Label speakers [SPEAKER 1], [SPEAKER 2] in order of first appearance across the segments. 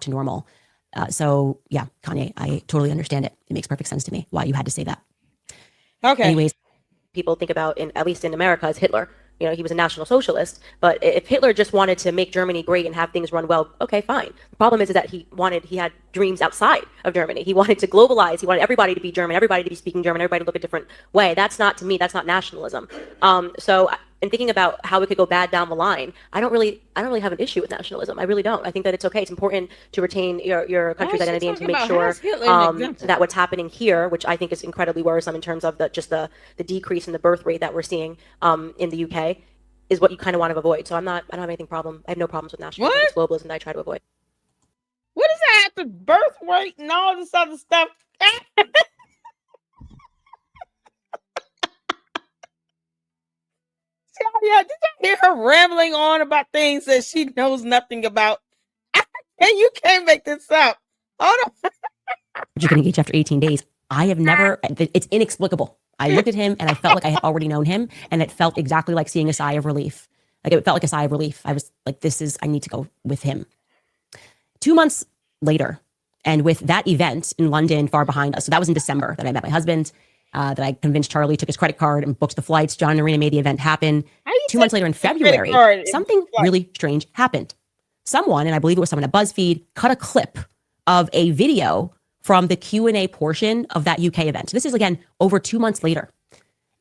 [SPEAKER 1] to normal. So yeah, Kanye, I totally understand it. It makes perfect sense to me why you had to say that.
[SPEAKER 2] Okay.
[SPEAKER 1] Anyways,
[SPEAKER 3] people think about, at least in America, as Hitler. He was a National Socialist, but if Hitler just wanted to make Germany great and have things run well, okay, fine. The problem is that he had dreams outside of Germany. He wanted to globalize. He wanted everybody to be German, everybody to be speaking German, everybody to look a different way. That's not, to me, that's not nationalism. So in thinking about how it could go bad down the line, I don't really have an issue with nationalism. I really don't. I think that it's okay. It's important to retain your country's identity and to make sure that what's happening here, which I think is incredibly worrisome in terms of the decrease in the birth rate that we're seeing in the UK, is what you kind of want to avoid. So I don't have anything problem. I have no problems with nationalism. It's globalism that I try to avoid.
[SPEAKER 2] What does that have to birth rate and all this other stuff? Yeah, did you hear her rambling on about things that she knows nothing about? And you can't make this up. Hold on.
[SPEAKER 1] You're getting engaged after 18 days. I have never, it's inexplicable. I looked at him and I felt like I had already known him, and it felt exactly like seeing a sigh of relief. Like it felt like a sigh of relief. I was like, I need to go with him. 2 months later, and with that event in London far behind us, so that was in December that I met my husband, that I convinced Charlie, took his credit card and booked the flights. John and Arena made the event happen. 2 months later in February, something really strange happened. Someone, and I believe it was someone at BuzzFeed, cut a clip of a video from the Q&A portion of that UK event. This is, again, over 2 months later.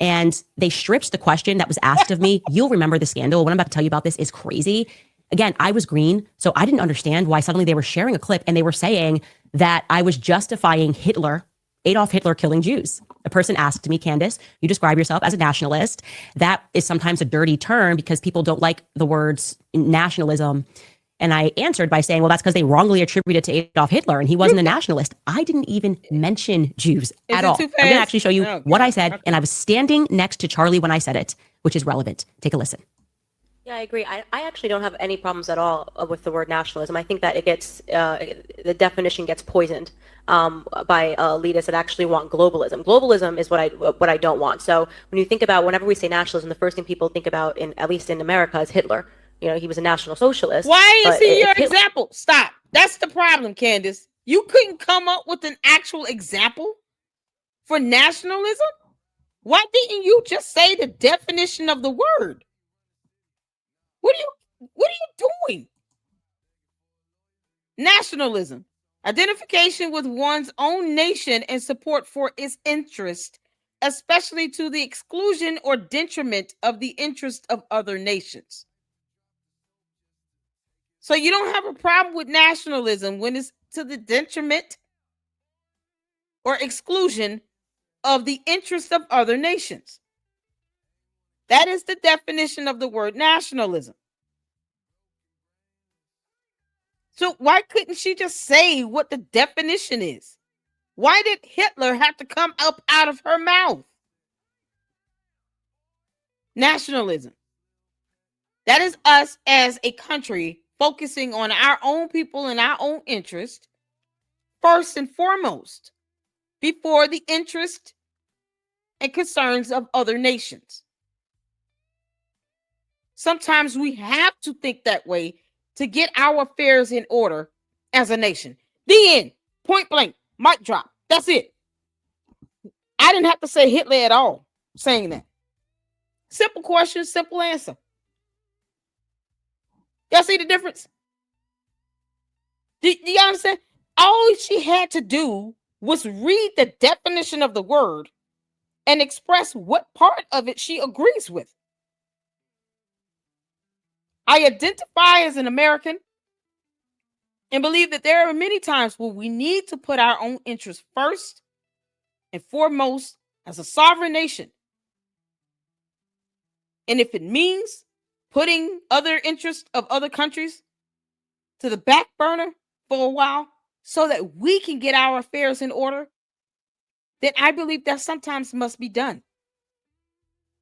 [SPEAKER 1] And they stripped the question that was asked of me. You'll remember the scandal. What I'm about to tell you about this is crazy. Again, I was green, so I didn't understand why suddenly they were sharing a clip and they were saying that I was justifying Adolf Hitler killing Jews. A person asked me, Candace, you describe yourself as a nationalist. That is sometimes a dirty term because people don't like the words nationalism. And I answered by saying, well, that's because they wrongly attributed to Adolf Hitler and he wasn't a nationalist. I didn't even mention Jews at all. I'm going to actually show you what I said. And I was standing next to Charlie when I said it, which is relevant. Take a listen.
[SPEAKER 3] Yeah, I agree. I actually don't have any problems at all with the word nationalism. I think that it gets, the definition gets poisoned by elitists that actually want globalism. Globalism is what I don't want. So when you think about, whenever we say nationalism, the first thing people think about, at least in America, is Hitler. He was a National Socialist.
[SPEAKER 2] Why is he your example? Stop. That's the problem, Candace. You couldn't come up with an actual example for nationalism? Why didn't you just say the definition of the word? What are you doing? Nationalism. Identification with one's own nation and support for its interest, especially to the exclusion or detriment of the interest of other nations. So you don't have a problem with nationalism when it's to the detriment or exclusion of the interest of other nations. That is the definition of the word nationalism. So why couldn't she just say what the definition is? Why did Hitler have to come up out of her mouth? Nationalism. That is us as a country focusing on our own people and our own interest first and foremost, before the interest and concerns of other nations. Sometimes we have to think that way to get our affairs in order as a nation. The end. Point blank. Mic drop. That's it. I didn't have to say Hitler at all saying that. Simple question, simple answer. Y'all see the difference? Do you understand? All she had to do was read the definition of the word and express what part of it she agrees with. I identify as an American and believe that there are many times where we need to put our own interests first and foremost as a sovereign nation. And if it means putting other interests of other countries to the back burner for a while so that we can get our affairs in order, then I believe that sometimes must be done.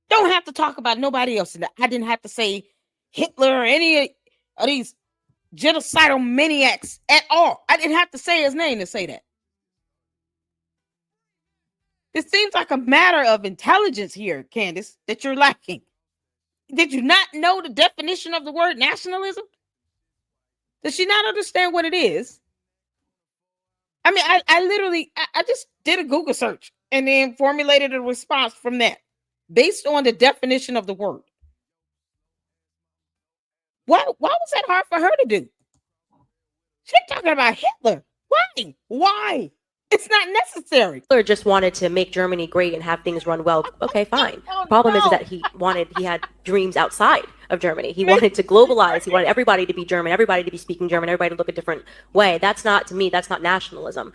[SPEAKER 2] Don't have to talk about nobody else. I didn't have to say Hitler or any of these genocidal maniacs at all. I didn't have to say his name to say that. It seems like a matter of intelligence here, Candace, that you're lacking. Did you not know the definition of the word nationalism? Does she not understand what it is? I mean, I literally, I just did a Google search and then formulated a response from that based on the definition of the word. Why was that hard for her to do? She's talking about Hitler. Why? It's not necessary.
[SPEAKER 3] Hitler just wanted to make Germany great and have things run well. Okay, fine. The problem is that he had dreams outside of Germany. He wanted to globalize. He wanted everybody to be German, everybody to be speaking German, everybody to look a different way. That's not, to me, that's not nationalism.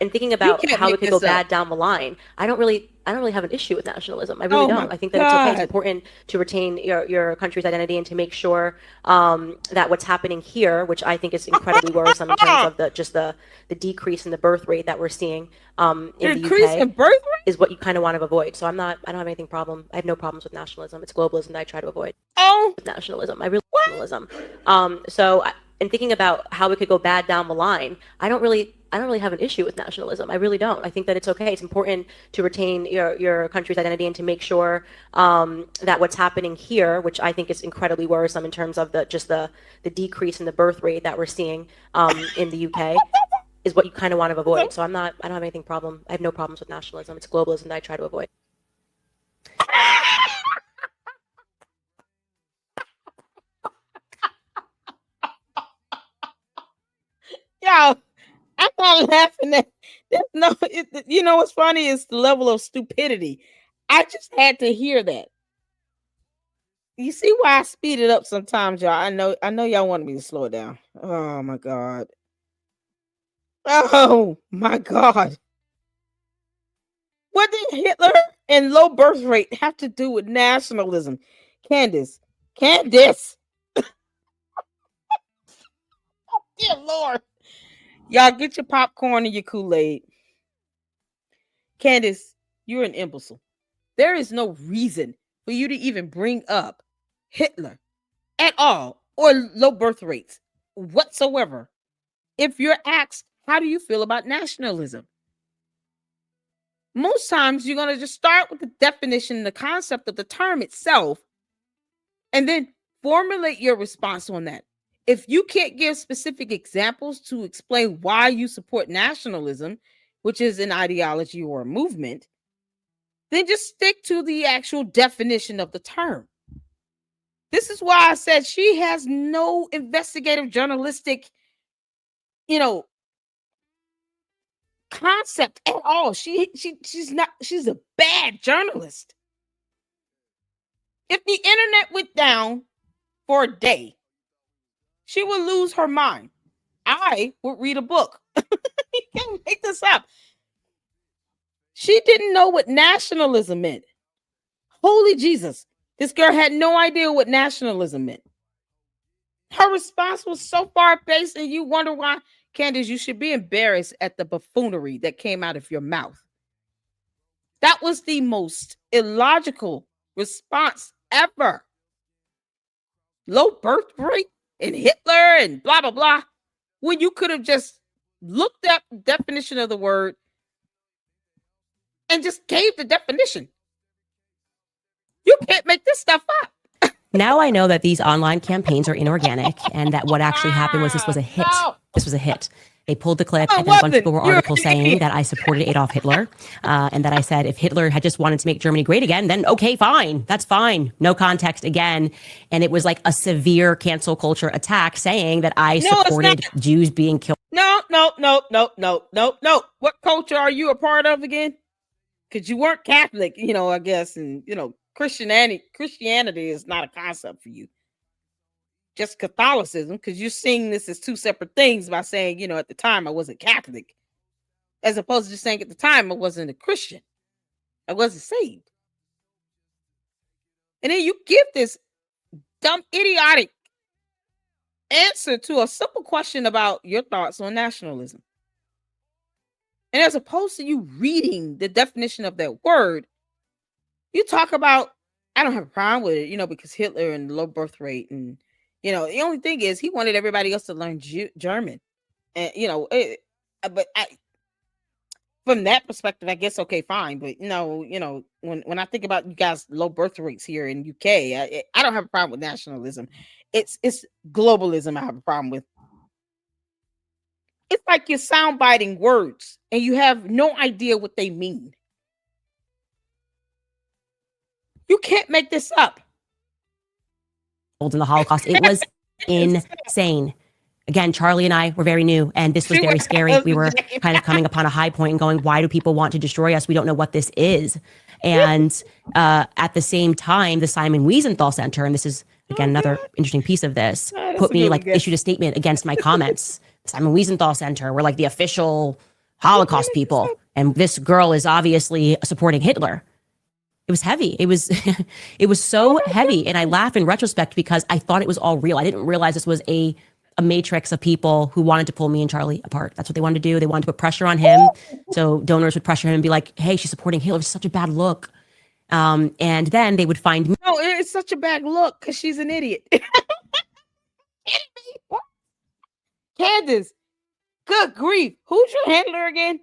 [SPEAKER 3] And thinking about how it could go bad down the line, I don't really have an issue with nationalism. I really don't. I think that it's okay. It's important to retain your country's identity and to make sure that what's happening here, which I think is incredibly worrisome in terms of the decrease in the birth rate that we're seeing in the UK,
[SPEAKER 2] in birth rate
[SPEAKER 3] is what you kind of want to avoid. So I don't have anything problem. I have no problems with nationalism. It's globalism that I try to avoid. With nationalism, I really nationalism. And thinking about how it could go bad down the line, I don't really have an issue with nationalism. I really don't. I think that it's okay. It's important to retain your country's identity and to make sure that what's happening here, which I think is incredibly worrisome in terms of the decrease in the birth rate that we're seeing in the UK, is what you kind of want to avoid. So I don't have anything problem. I have no problems with nationalism. It's globalism that I try to avoid.
[SPEAKER 2] Yo, I'm not laughing at. There's no, you know what's funny is the level of stupidity. I just had to hear that. You see why I speed it up sometimes, y'all. I know y'all want me to slow it down. Oh my god. Oh my god. What did Hitler and low birth rate have to do with nationalism? Candace. Oh, dear Lord. Y'all get your popcorn and your Kool-Aid. Candace, you're an imbecile. There is no reason for you to even bring up Hitler at all or low birth rates whatsoever. If you're asked, how do you feel about nationalism? Most times you're going to just start with the definition, the concept of the term itself, and then formulate your response on that. If you can't give specific examples to explain why you support nationalism, which is an ideology or a movement, then just stick to the actual definition of the term. This is why I said she has no investigative journalistic, concept at all. She's a bad journalist. If the internet went down for a day, she would lose her mind. I would read a book. You can't make this up. She didn't know what nationalism meant. Holy Jesus. This girl had no idea what nationalism meant. Her response was so far-based, and you wonder why. Candace, you should be embarrassed at the buffoonery that came out of your mouth. That was the most illogical response ever. Low birth rate and Hitler and blah, blah, blah. When you could have just looked up the definition of the word and just gave the definition. You can't make this stuff up.
[SPEAKER 1] Now I know that these online campaigns are inorganic and that what actually happened was this was a hit. This was a hit. They pulled the clip and then a bunch of people were articles saying that I supported Adolf Hitler and that I said if Hitler had just wanted to make Germany great again, then okay, fine. That's fine. No context again. And it was like a severe cancel culture attack saying that I supported Jews being killed.
[SPEAKER 2] No. What culture are you a part of again? Because you weren't Catholic, I guess. And, Christianity is not a concept for you. Just Catholicism, because you're seeing this as two separate things by saying, at the time I wasn't Catholic, as opposed to just saying at the time I wasn't a Christian. I wasn't saved. And then you give this dumb, idiotic answer to a simple question about your thoughts on nationalism. And as opposed to you reading the definition of that word, you talk about, I don't have a problem with it, because Hitler and low birth rate and, the only thing is he wanted everybody else to learn German. And, from that perspective, I guess, okay, fine. But, when I think about you guys' low birth rates here in UK, I don't have a problem with nationalism. It's globalism I have a problem with. It's it's like you're soundbiting words and you have no idea what they mean. You can't make this up.
[SPEAKER 1] In the Holocaust. It was insane. Again, Charlie and I were very new, and this was very scary. We were kind of coming upon a high point and going, why do people want to destroy us? We don't know what this is. And at the same time, the Simon Wiesenthal Center, and this is, again, another interesting piece of this, put me, like, issued a statement against my comments. The Simon Wiesenthal Center, we're like the official Holocaust people. And this girl is obviously supporting Hitler. It was heavy. It was it was so heavy. And I laugh in retrospect because I thought it was all real. I didn't realize this was a matrix of people who wanted to pull me and Charlie apart. That's what they wanted to do. They wanted to put pressure on him. So donors would pressure him and be like, hey, she's supporting Hitler. It's such a bad look. And then they would find me.
[SPEAKER 2] No, it's such a bad look because she's an idiot. Candace, good grief. Who's your handler again?